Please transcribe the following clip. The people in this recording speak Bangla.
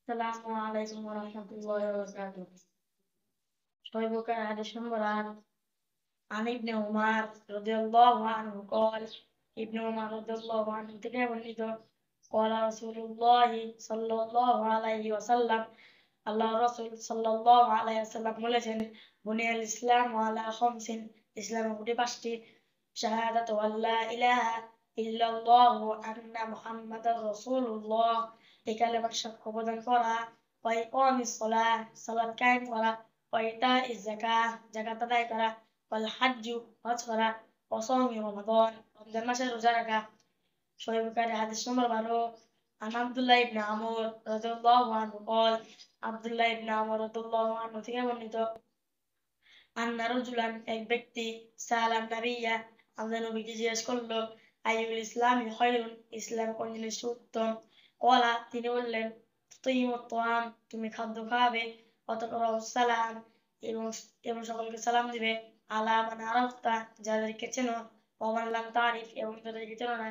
السلام عليكم ورحمة الله وبركاته. شويبك حديث نمبر عن ابن عمر رضي الله عنه قال ابن عمر رضي الله عنه تكلم قال رسول الله صلى الله عليه وسلم الله رسول صلى الله عليه وسلم বলেছেন বুনিয়াল ইসলাম আলা খামসিন ইসলামের উপরে পাঁচটি শাহাদাতু আল্লা ইলাহা ইল্লাল্লাহ ওয়া আন্না মুহাম্মাদার রাসূলুল্লাহ এই কালেমার সাক্ষ্য প্রদান করা ওয়া ইকামিস সালাহ সালাত কায়েম করা ওয়া ইতাইজ যাকাত যাকাত আদায় করা ওয়াল হজ্জু হজ করা ওয়া সাওমি রমাদান রমজান মাসে রোজা রাখা। সহিহ বুখারী হাদিস নম্বর 12 عن عبد الله بن عمرو رضي الله عنه قال আব্দুল্লাহ ইবনে আমর রাদিয়াল্লাহু আনহু থেকে বর্ণিত আন্না রাজুলান এক ব্যক্তি সালাম নাবিয়্যা আমাদের নবীকে জিজ্ঞেস করলো আইয়ুল ইসলামি খায়রুন ইসলাম কোন জিনিস উত্তম কলা তিনি বললেন তুতিমুত তাআম তুমি খাদ্য খাবে ওয়া সালাম এবং এবং সকলকে সালাম দিবে আলা মান আরাফতা যাদেরকে চেনো ওয়া মান লাম তারিফ এবং যাদেরকে চেনো না